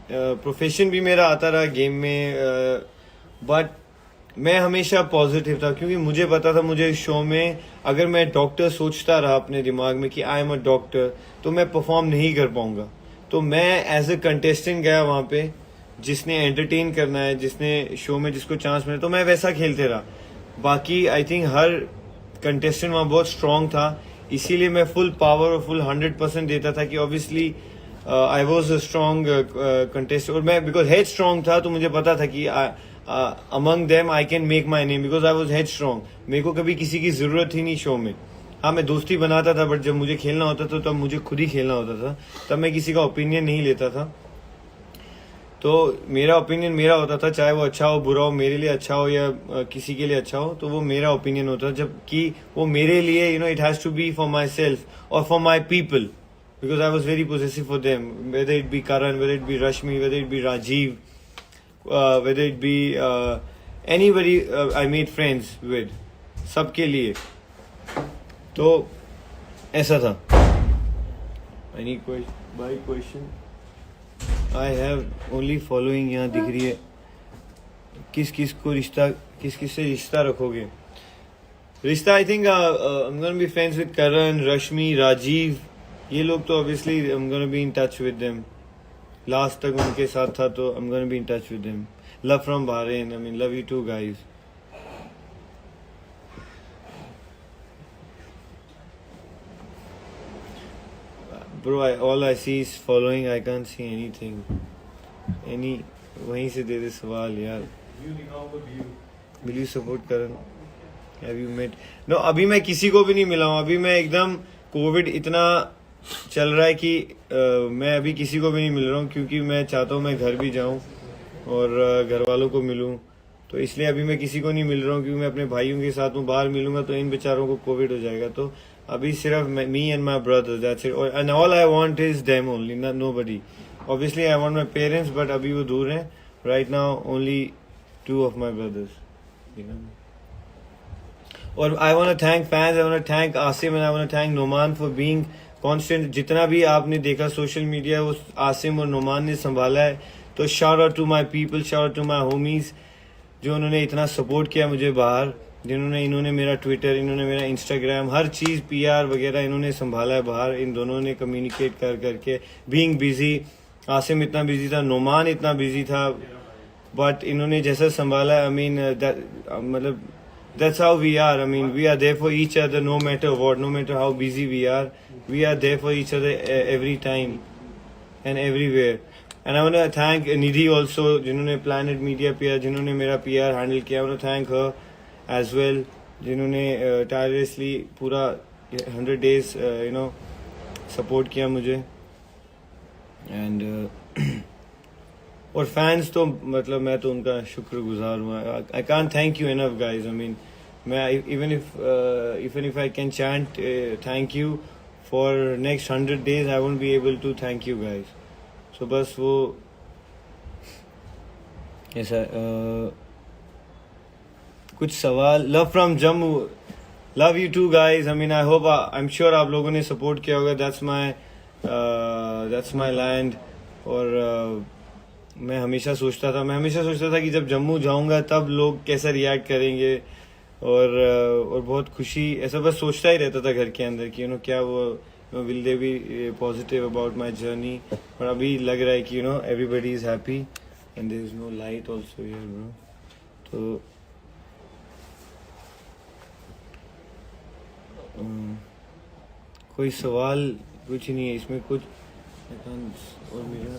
profession भी मेरा आता रहा गेम में, बट मैं हमेशा पॉजिटिव था क्योंकि मुझे पता था मुझे इस शो में अगर मैं डॉक्टर सोचता रहा अपने दिमाग में कि आई एम अ डॉक्टर तो मैं परफॉर्म नहीं कर पाऊंगा। तो मैं एज ए कंटेस्टेंट गया वहां पे, जिसने एंटरटेन करना है, जिसने शो में जिसको चांस मिला, तो मैं वैसा खेलते रहा। बाकी आई थिंक हर कंटेस्टेंट वहां बहुत स्ट्रांग था, इसीलिए मैं फुल पावर और फुल 100% देता था कि obviously I was a strong contestant. और मैं बिकॉज हेड स्ट्रांग था तो मुझे पता था कि among them I can make my name because I was head strong. मेरे को कभी किसी की जरूरत ही नहीं शो में। हाँ मैं दोस्ती बनाता था, बट जब मुझे खेलना होता था तब मुझे खुद ही खेलना होता था, तब मैं किसी का ओपिनियन नहीं लेता था। तो मेरा ओपिनियन मेरा होता था, चाहे वो अच्छा हो बुरा हो, मेरे लिए अच्छा हो या किसी के लिए अच्छा हो, तो वो मेरा ओपिनियन होता था। जबकि वो मेरे लिए it has to be for myself और for my people, because I was very possessive for them, whether it be Karan, whether it be Rashmi, whether it be Rajiv, whether it be anybody I made friends with, सबके लिए। तो ऐसा था। Any question? I have only following, यहाँ दिख रही है। किस किस से रिश्ता रखोगे? रिश्ता I think I am gonna be friends with Karan, Rashmi, Rajiv, ये लोग तो obviously I am gonna be in touch with them. Last तक उनके साथ था तो I am gonna be in touch with them. Love from Bahrain, I mean love you too guys. Bro, all I see is following. I can't see anything. वहीं से दे दे सवाल यार। Will you support Karan? Have you met? No, अभी मैं किसी को भी नहीं मिला हूँ। अभी मैं एकदम कोविड इतना चल रहा है कि मैं अभी किसी को भी नहीं मिल रहा हूँ, क्योंकि मैं चाहता हूँ मैं घर भी जाऊँ और घर वालों को मिलूँ। तो इसलिए अभी मैं किसी को नहीं मिल रहा हूँ, क्योंकि मैं अपने भाइयों के साथ हूँ। बाहर मिलूंगा तो इन बेचारों को कोविड हो जाएगा। तो अभी सिर्फ me and my brothers, that's it, and all I want is them only, nobody. Obviously I want my parents, but अभी वो दूर हैं। Right now only 2 of my brothers, और I want to thank fans, I want to thank Asim and I want to thank Noman for being constant. जितना भी आपने देखा social media, वो आसिम और नोमान ने संभाला है। तो shout out to my people, shout out to my homies, जो उन्होंने इतना सपोर्ट किया मुझे बाहर, इन्होंने मेरा ट्विटर, इन्होंने मेरा इंस्टाग्राम, हर चीज़ PR वगैरह इन्होंने संभाला है बाहर। इन दोनों ने कम्युनिकेट करके, बीइंग बिजी। आसिम इतना बिजी था, नोमान इतना बिजी था, बट इन्होंने जैसा संभाला, आई मीन मतलब that's how we are. I mean we are there for each other, no matter what, no matter how busy we are there for each other every time and everywhere. And I want to thank Nidhi also, जिन्होंने Planet Media PR, जिन्होंने मेरा PR handle किया। I want to thank her as well, जिन्होंने tirelessly पूरा 100 days support किया मुझे। And और fans तो मतलब मैं तो उनका शुक्रगुजार हूँ। I can't thank you enough guys. I mean मैं even if I can chant thank you for next 100 days, I won't be able to thank you guys. So बस वो ऐसा कुछ सवाल। Love from Jammu, love you too guys. I mean I hope, I am sure आप लोगों ने support किया होगा। That's my land. और मैं हमेशा सोचता था कि जब जम्मू जाऊंगा तब लोग कैसा रिएक्ट करेंगे, और बहुत खुशी, ऐसा बस सोचता ही रहता था घर के अंदर कि क्या वो will they be positive about my journey. और अभी लग रहा है कि everybody is happy and there is no light also here bro. तो कोई सवाल कुछ नहीं है इसमें कुछ। और मेरा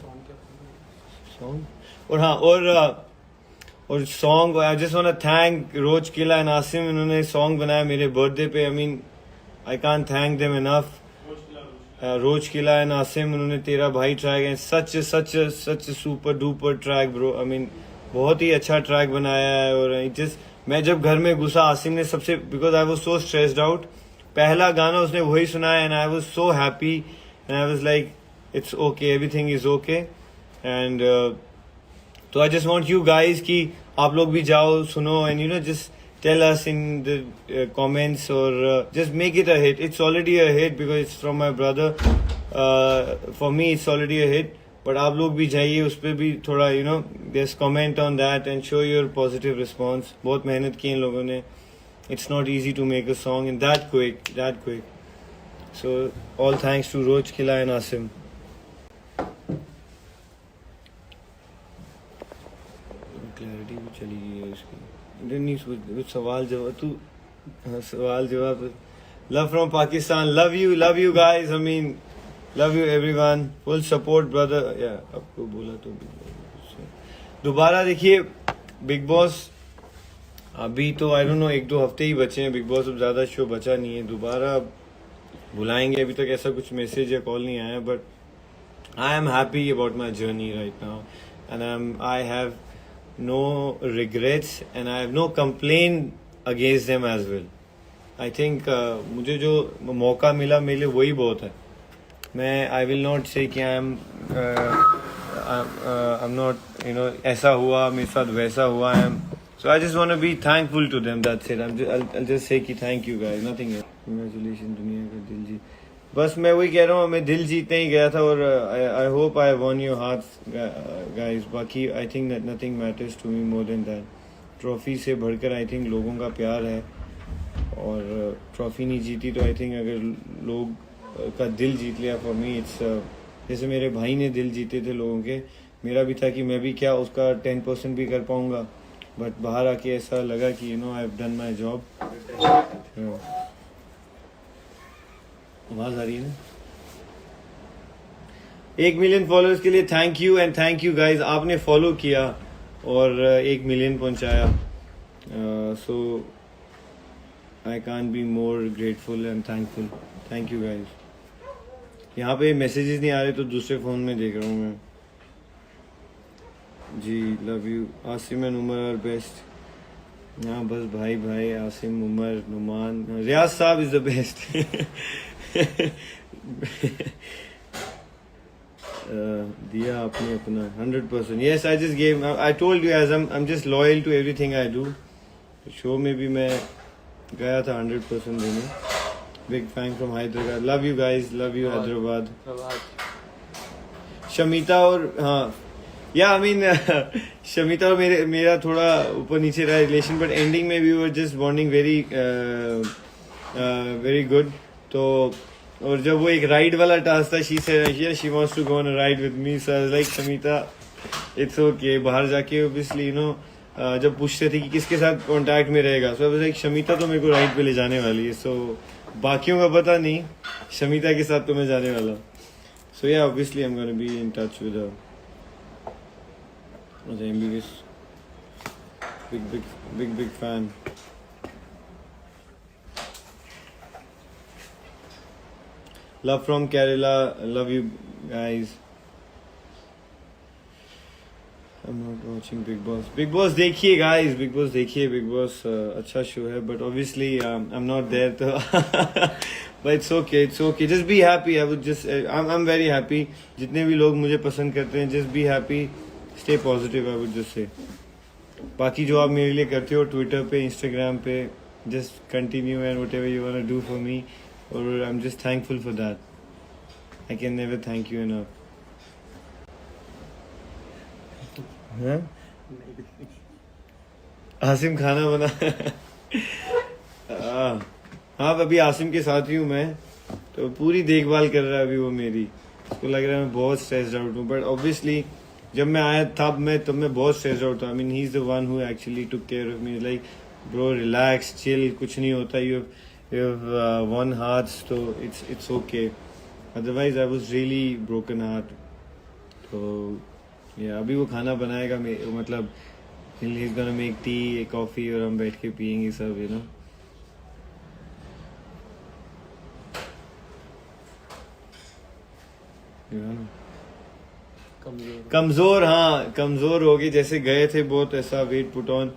सॉन्ग और हाँ और song I just want to thank रोज किला एंड आसिम, इन्होंने सॉन्ग बनाया मेरे बर्थडे पे। I mean I can't thank them enough. रोज किला एंड आसिम, उन्होंने तेरा भाई ट्रैक है, सच सच सच super duper track bro. I mean बहुत ही अच्छा ट्रैक बनाया है। और जस्ट मैं जब घर में घुसा, आसिम ने सबसे, because I was so stressed out, पहला गाना उसने वही सुनाया and I was so happy and I was like it's okay, everything is okay. And तो I just want you guys कि आप लोग भी जाओ सुनो and you know just tell us in the comments or just make it a hit. It's already a hit because it's from my brother. For me it's already a hit, but आप लोग भी जाइए उस पर भी थोड़ा you know just comment on that and show your positive response. बहुत मेहनत की इन लोगों ने. It's not easy to make a song in that quick. So all thanks to Roj Killa and Asim. Clarity भी चली गई है इसकी. सवाल जवाब तू सवाल जवाब. Love from Pakistan. Love you guys. I mean love you everyone. Full support brother. Yeah, आपको बोला तो दोबारा देखिए बिग बॉस. अभी तो आई डोंट नो 1-2 हफ्ते ही बचे हैं बिग बॉस, अब ज्यादा शो बचा नहीं है. दोबारा बुलाएंगे. अभी तक ऐसा कुछ मैसेज या कॉल नहीं आया, but I am happy about my journey right now and I have no regrets and I have no complaint against them as well. I think मुझे जो मौका मिला मेरे लिए वही बहुत है. मैं I will not say कि I'm not you know ऐसा हुआ मेरे साथ वैसा हुआ. So I just want to be thankful to them. That's it. I'll just say कि thank you guys. Nothing else. Congratulations दुनिया का दिल जीत. बस मैं वही कह रहा हूँ, मैं दिल जीतने ही गया था और I hope I won your hearts guys. बाकी I think that nothing matters to me more than that. Trophy से बढ़कर आई थिंक लोगों का प्यार है. और ट्रॉफी नहीं जीती तो आई थिंक अगर लोग का दिल जीत लिया फॉर मी इट्स जैसे मेरे भाई ने दिल जीते थे लोगों के, मेरा भी था कि मैं भी क्या उसका 10% भी कर पाऊँगा. बट बाहर आके ऐसा लगा कि you know I have done my job. आवाज आ रही है ना. 1 मिलियन फॉलोअर्स के लिए thank you and thank you guys. आपने फॉलो किया और 1 मिलियन पहुंचाया. So I can't be more grateful and thankful. Thank you guys. यहाँ पे मैसेजेस नहीं आ रहे तो दूसरे फोन में देख रहा हूँ मैं. जी love you. Asim and Umar are best. हाँ बस भाई आसिम उमर नुमान. रियाज साहब इज द बेस्ट. दिया आपने अपना 100%. Yes, I just gave. I told you as I'm just loyal to everything I do. Show में भी मैं गया था 100% देने. Big fan from Hyderabad. Love you guys. Love you Hyderabad. Shamita और हाँ या आई मीन शमिता और मेरा थोड़ा ऊपर नीचे रहा रिलेशन, बट एंडिंग में we were just bonding very good. तो और जब वो एक राइड वाला टास्क था, she wants to go on a ride with me. So I was like Shamita it's okay. बाहर जाके ऑब्वियसली यू नो जब पूछते थे कि किसके साथ कांटेक्ट में रहेगा, सो आई वाज लाइक शमिता तो मेरे को राइड पे ले जाने वाली है. सो बाकियों का पता नहीं, शमिता के साथ तो मैं जाने वाला. सो या obviously I am gonna be in touch with her. Big fan. Love from Kerala. Love you guys. I'm not watching Big Boss. Big Boss देखिए guys. Big Boss देखिए. Big Boss अच्छा शो है, but obviously I'm not there तो but it's okay. Just be happy. I would just I'm very happy. जितने भी लोग मुझे पसंद करते हैं, just be happy. Stay positive. I would just say. बाकी जो आप मेरे लिए करते हो ट्विटर पे, इंस्टाग्राम पे, just continue and whatever you wanna do for me. Or I'm just thankful for that. I can never thank you enough. हाँ? आसिम खाना बना. हाँ अभी आसिम के साथ ही हूँ मैं, तो पूरी देखभाल कर रहा है अभी वो मेरी. उसको लग रहा है मैं बहुत स्ट्रेस्ड आउट हूँ, बट ऑब्वियसली जब मैं आया तब मैं बहुत स्ट्रेस आउट था. आई mean he is the one who actually took care of me. Like bro relax chill, कुछ नहीं होता. यू हैव वन हार्ट, तो it's okay. Otherwise I was really broken heart. तो या अभी वो खाना बनाएगा, मतलब he is gonna make tea coffee और हम बैठ के पियेंगे सब, यू नो. कमजोर, हाँ कमजोर हो गई. जैसे गए थे बहुत ऐसा वेट पुट ऑन.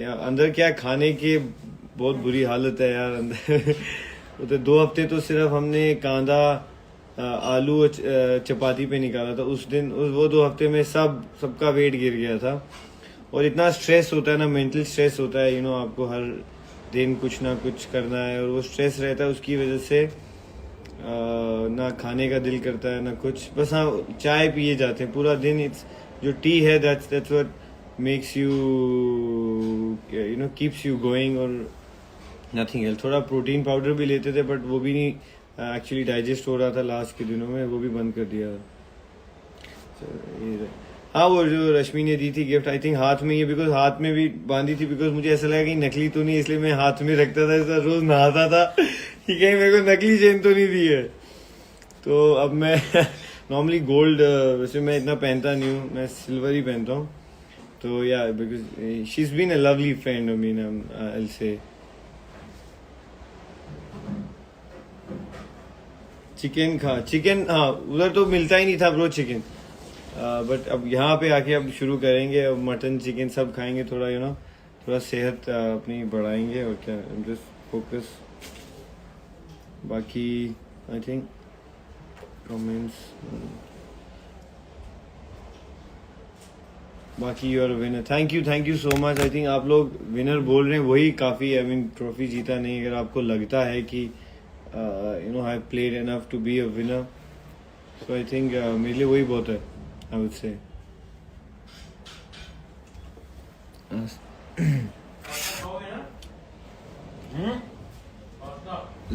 अंदर क्या खाने की बहुत बुरी हालत है यार अंदर. तो 2 हफ्ते तो सिर्फ हमने कांदा आलू और चपाती पे निकाला था. उस दिन वो 2 हफ्ते में सबका वेट गिर गया था. और इतना स्ट्रेस होता है ना, मेंटल स्ट्रेस होता है, यू नो. आपको हर दिन कुछ ना कुछ करना है और वो स्ट्रेस रहता है. उसकी वजह से ना खाने का दिल करता है ना कुछ. बस हाँ चाय पिए जाते हैं पूरा दिन. इट्स जो टी है that's what makes you you know keeps you going और नथिंग एल्स. थोड़ा प्रोटीन पाउडर भी लेते थे बट वो भी नहीं एक्चुअली डाइजेस्ट हो रहा था लास्ट के दिनों में. वो भी बंद कर दिया. हाँ वो जो रश्मि ने दी थी गिफ्ट, आई थिंक हाथ में ही, बिकॉज हाथ में भी बांधी थी. बिकॉज मुझे ऐसा लगा कि नकली तो नहीं, इसलिए मैं हाथ में रखता था. ऐसा रोज नहाता था कि कहीं मेरे को नकली चेन तो नहीं दी है. तो अब मैं नॉर्मली गोल्ड, वैसे मैं इतना पहनता नहीं हूँ, मैं सिल्वर ही पहनता हूँ. तो या because she is been a lovely friend. I mean I will say chicken हाँ उधर तो मिलता ही नहीं था ब्रो चिकन. बट अब यहाँ पे आके अब शुरू करेंगे. अब मटन चिकन सब खाएंगे. थोड़ा यू नो थोड़ा सेहत अपनी बढ़ाएंगे. और क्या जस्ट फोकस. बाकी आई थिंक कमेंट्स, बाकी your winner. Thank you so much. I think आप लोग विनर बोल रहे हैं वही काफ़ी. आई मीन ट्रॉफी जीता नहीं. अगर आपको लगता है कि you know I played enough to be a winner, so I think मेरे लिए वही बहुत है. I would say.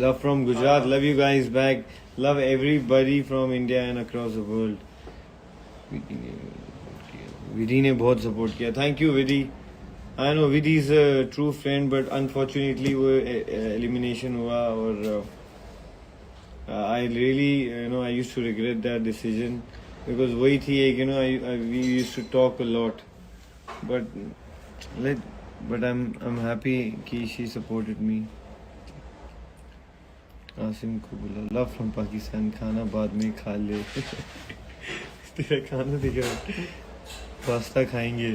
Love from Gujarat. Love you guys back. Love everybody from India and across the world. विधि ने बहुत सपोर्ट किया. Thank you Vidhi. I know Vidhi is a true friend but unfortunately वो elimination हुआ. और I really you know I used to regret that decision. Because वही थी एक, you know we used to talk a lot. But I am happy कि she supported me. Asim को बोला love from Pakistan. खाना बाद में खा ले. तेरा खाना दिखा. पास्ता खाएंगे.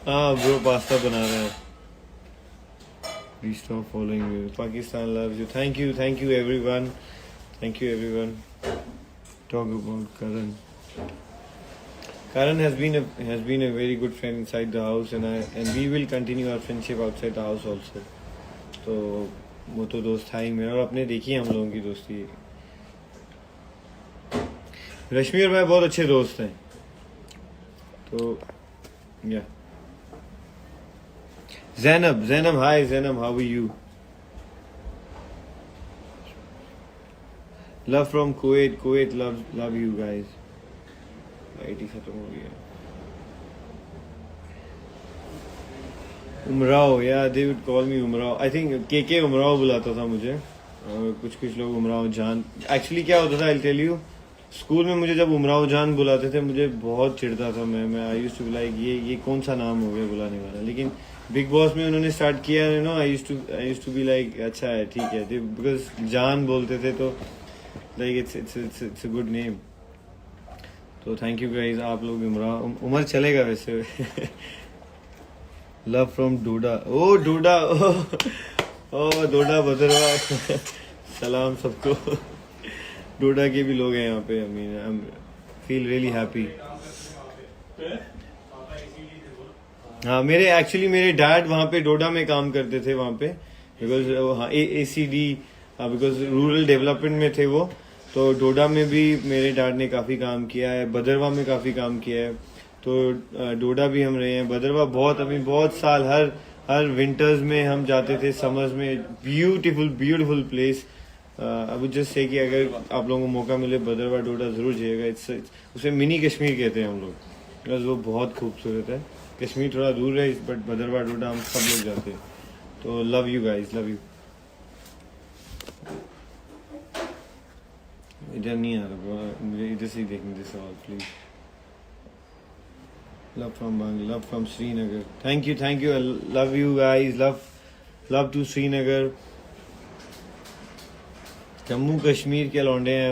हाँ ब्रो पास्ता बना रहा है. Please stop following me. Pakistan loves you. Thank you everyone. Thank you everyone. Talk about Karan. Karan has been a very good friend inside the house, and we will continue our friendship outside the house also. तो वो तो दोस्त था ही मेरा. और अपने देखिए हम लोगों की दोस्ती. रश्मि और मैं बहुत अच्छे दोस्त हैं. तो या Zainab, hi Zainab, how are you? Love from Kuwait, love you guys. Light ही खत्म हो गया. Umrao, yeah they would call me Umrao. I think के उमराव बुलाता था मुझे. कुछ लोग उमराव जान. एक्चुअली क्या होता था, आई टेल यू. स्कूल में मुझे जब उमराव जान बुलाते थे मुझे बहुत चिढ़ता था. मैं I used to be like ये कौन सा नाम हो गया बुलाने वाला. लेकिन बिग बॉस में उन्होंने स्टार्ट किया, you know. I used to be like अच्छा है ठीक है, बिकॉज जान बोलते थे तो like it's a good name. तो थैंक यू गाइस. आप लोग उमर चलेगा वैसे. Love from Doda. ओ डोडा, ओ डोडा भद्रवा. सलाम सबको. डोडा के भी लोग हैं यहाँ पे. I am feel really happy. हाँ मेरे डैड वहाँ पे डोडा में काम करते थे वहाँ पे. बिकॉज हाँ ACD बिकॉज रूरल डेवलपमेंट में थे वो. तो डोडा में भी मेरे डैड ने काफ़ी काम किया है. भद्रवा में काफ़ी काम किया है. तो डोडा भी हम रहे हैं. भद्रवा बहुत साल हर विंटर्स में हम जाते थे, समर्स में. Beautiful place. I would just say कि अगर आप लोगों को मौका मिले भद्रवाह डोडा ज़रूर जाइएगा। उसे मिनी कश्मीर कहते हैं हम लोग, बिकॉज वो बहुत खूबसूरत है। कश्मीर थोड़ा दूर है बट भद्रवाह डोडा हम सब लोग जाते हैं। तो love you guys, love you. इधर नहीं आ रहा, मुझे इधर से ही देखने दे सवाल please. Love from Bangla, love from Srinagar, thank you, love you guys, love to Srinagar. Jammu Kashmir के लौंडे हैं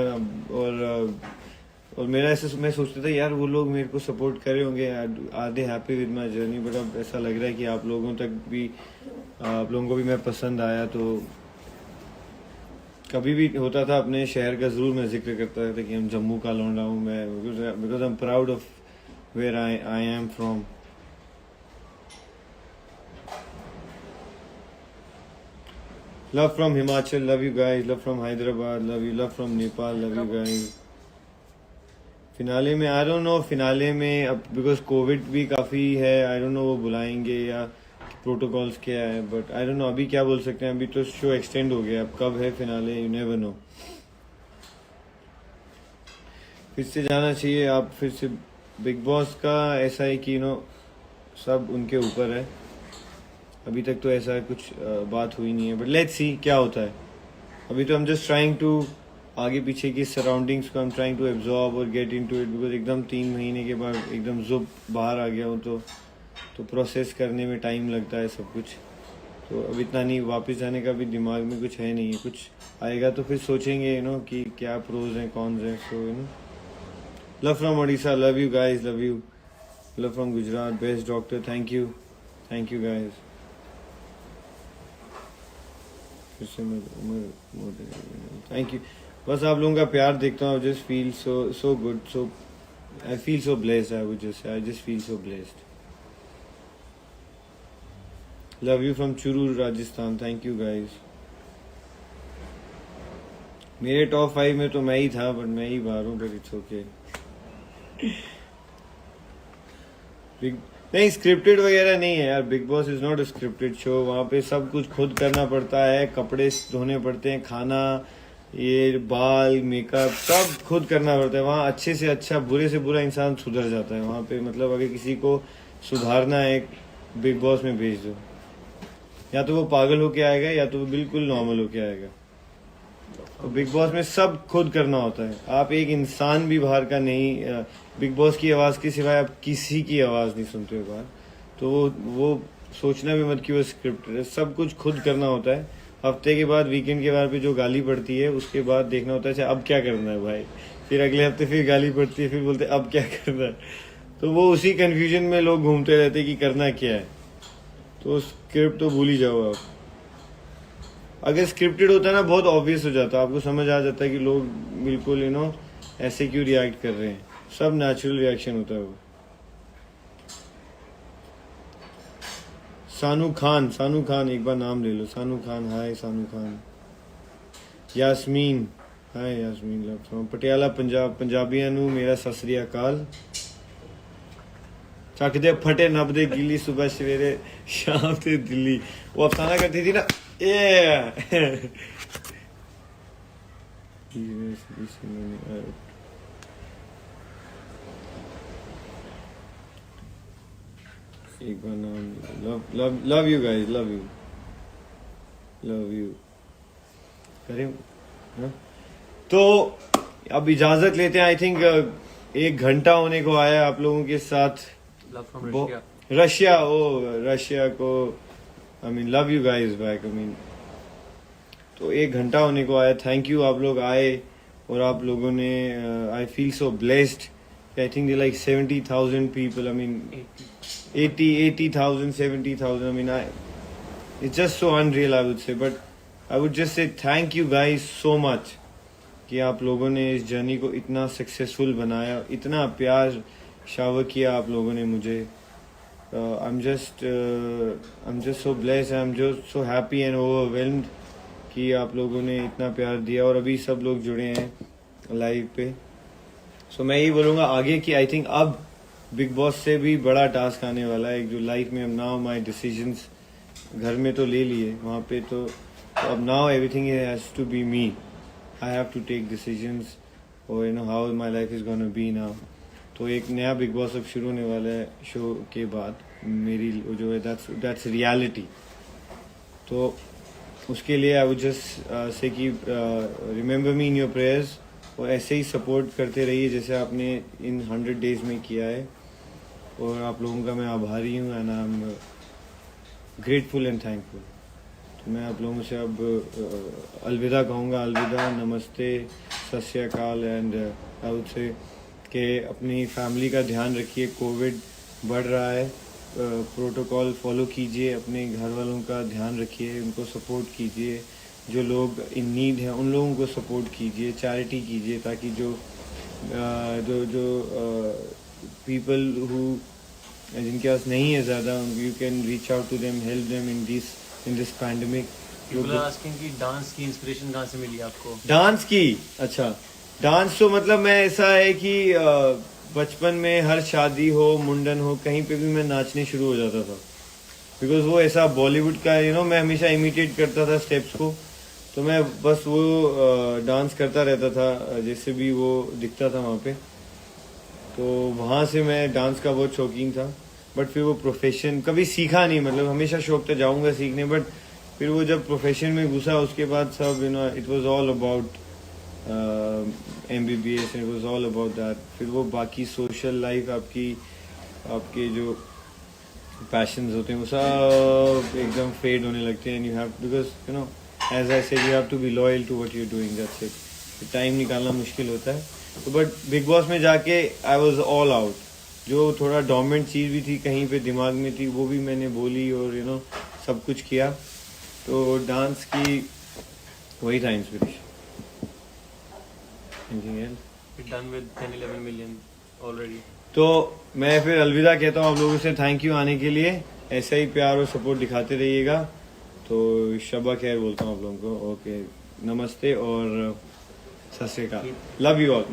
और मेरा ऐसे मैं सोचता था यार वो लोग मेरे को सपोर्ट करे होंगे, are they happy with my journey, but अब ऐसा लग रहा है कि आप लोगों को भी मैं पसंद आया। तो कभी भी होता था अपने शहर का ज़रूर मैं जिक्र करता था कि हम जम्मू का लौंडा हूँ मैं, because I am proud of where I am from. Love from Himachal, love you guys, love from Hyderabad, love from Nepal, love you guys. Finale में आई डोंट नो, फिनाले में अब बिकॉज कोविड भी काफ़ी है, आई डोंट नो वो बुलाएंगे या protocols क्या है, बट आई डोंट नो अभी क्या बोल सकते हैं। अभी तो शो एक्सटेंड हो गया, अब कब है फिनाले यू नेवर नो। फिर से जाना चाहिए आप, फिर से बिग बॉस का ऐसा है कि सब उनके ऊपर है। अभी तक तो ऐसा कुछ बात हुई नहीं है, बट लेट्स सी क्या होता है। अभी तो हम जस्ट ट्राइंग टू आगे पीछे की सराउंडिंग्स को हम ट्राइंग टू एब्जॉर्ब और गेट इनटू इट, बिकॉज एकदम 3 महीने के बाद एकदम जुब बाहर आ गया हूँ तो प्रोसेस करने में टाइम लगता है सब कुछ। तो अब इतना नहीं, वापस जाने का भी दिमाग में कुछ है नहीं, कुछ आएगा तो फिर सोचेंगे कि क्या प्रोज हैं कॉन्स हैं। So love from Orissa, love you guys, love you. Love from Gujarat, best doctor, thank you guys. Thank you, बस आप लोगों का प्यार देखता हूँ, just feel so good, so I feel so blessed, I just feel so blessed. Love you from Churu Rajasthan, thank you guys. मेरे top 5 में तो मैं ही था, बट मैं ही बाहर हूँ, बट इट्स ओके। नहीं, स्क्रिप्टेड वगैरह नहीं है यार, big boss is not a scripted show. वहाँ पे सब कुछ खुद करना पड़ता है, कपड़े धोने पड़ते हैं, खाना, ये बाल, मेकअप सब खुद करना पड़ता है। वहाँ अच्छे से अच्छा, बुरे से बुरा इंसान सुधर जाता है वहाँ पे। मतलब अगर किसी को सुधारना है बिग बॉस में भेज दो, या तो वो पागल होके आएगा या तो वो बिल्कुल नॉर्मल होके आएगा। तो बिग बॉस में सब खुद करना होता है। आप एक इंसान भी बाहर का नहीं, बिग बॉस की आवाज़ के सिवाय आप किसी की आवाज़ नहीं सुनते हो बाहर। तो वो सोचना भी मत कि वो स्क्रिप्टेड है, सब कुछ खुद करना होता है। हफ्ते के बाद, वीकेंड के बाद पे जो गाली पड़ती है उसके बाद देखना होता है अच्छा अब क्या करना है भाई। फिर अगले हफ्ते फिर गाली पड़ती है, फिर बोलते हैं अब क्या करना है। तो वो उसी कन्फ्यूजन में लोग घूमते रहते हैं कि करना क्या है। तो स्क्रिप्ट तो भूल ही जाओ आप। अगर स्क्रिप्टेड होता है ना, बहुत ऑब्वियस हो जाता है, आपको समझ आ जाता है कि लोग बिल्कुल ऐसे क्यों रिएक्ट कर रहे हैं। सब नेचुरल रिएक्शन होता है वो। सानू खान एक बार नाम ले लो। सानू खान, हाय सानू खान। यास्मीन, हाय यास्मीन, लव फ्रॉम पटियाला पंजाब। पंजाबियां नू मेरा सत श्री अकाल। ਚੱਕ ਦੇ ਫਟੇ ਨੱਬ ਦੇ ਗਿੱਲੀ ਸੁਬਹ ਸਵੇਰੇ ਸ਼ਾਮ ਤੇ ਦਿੱਲੀ। वो अफसाना करती थी ना, एक बार नाम love you guys, love you करें ना? तो अब इजाजत लेते हैं। आई थिंक 1 घंटा होने को आया आप लोगों के साथ। रशिया को आई mean love you guys back. I mean तो 1 घंटा होने को आया। थैंक यू, आप लोग आए और आप लोगों ने, I feel so blessed. I think they like 70,000 people. I mean 80,000 70,000। I mean it's just so unreal I would से, but I would just say thank you guys so much कि आप लोगों ने इस जर्नी को इतना सक्सेसफुल बनाया, इतना प्यार शावर किया आप लोगों ने मुझे। आई am just so blessed, I am just so happy and overwhelmed कि आप लोगों ने इतना प्यार दिया और अभी सब लोग जुड़े हैं लाइव पे। सो मैं यही बोलूँगा आगे कि आई थिंक अब बिग बॉस से भी बड़ा टास्क आने वाला है, जो लाइफ में। नाउ माई डिसीजंस घर में तो ले लिए, वहाँ पे तो अब now everything has to be me. I have to take decisions और you know how my life is gonna be now. तो एक नया बिग बॉस अब शुरू होने वाला है शो के बाद, मेरी जो है दैट्स रियलिटी। तो उसके लिए आई वुड जस्ट से कि remember me in your prayers, और ऐसे ही सपोर्ट करते रहिए जैसे आपने इन 100 डेज में किया है। और आप लोगों का मैं आभारी हूँ and I am grateful and thankful. तो मैं आप लोगों से अब अलविदा कहूँगा, अलविदा, नमस्ते, सत श्री अकाल। एंड आई वुड से कि अपनी फैमिली का ध्यान रखिए, कोविड बढ़ रहा है, प्रोटोकॉल फॉलो कीजिए, अपने घर वालों का ध्यान रखिए, उनको सपोर्ट कीजिए, जो लोग इन नीड हैं उन लोगों को सपोर्ट कीजिए, चैरिटी कीजिए, ताकि जो पीपल हु जिनके पास नहीं है ज़्यादा, you can reach out to them, help them in this pandemic. People are asking कि डांस की इंस्पिरेशन कहाँ से मिली आपको? डांस की, अच्छा, डांस तो मतलब मैं ऐसा है कि बचपन में हर शादी हो, मुंडन हो, कहीं पे भी मैं नाचने शुरू हो जाता था, बिकॉज वो ऐसा बॉलीवुड का मैं हमेशा इमिटेट करता था स्टेप्स को। तो मैं बस वो डांस करता रहता था जैसे भी वो दिखता था वहाँ पे। तो वहाँ से मैं डांस का बहुत शौकीन था, बट फिर वो प्रोफेशन कभी सीखा नहीं, मतलब हमेशा शौक था जाऊँगा सीखने, बट फिर वो जब प्रोफेशन में घुसा उसके बाद सब it was all about MBBS, it was all about that. फिर वो बाकी सोशल लाइफ आपके जो पैशंस होते हैं वो सब एकदम फेड होने लगते हैं। You have, because as I said, you have to be loyal to what you are doing, that's it. Time निकालना मुश्किल होता है। तो बट बिग बॉस में जाके आई वाज ऑल आउट। जो थोड़ा डोमिनेंट चीज़ भी थी कहीं पे दिमाग में थी, वो भी मैंने बोली और सब कुछ किया। तो डांस की वही था inspiration. Done with 10-11 million already. तो मैं फिर अलविदा कहता हूँ आप लोगों से, थैंक यू आने के लिए, ऐसा ही प्यार और सपोर्ट दिखाते रहिएगा। तो शबा खैर बोलता हूँ आप लोगों को, ओके, नमस्ते और सत श्री अकाल, लव यू ऑल।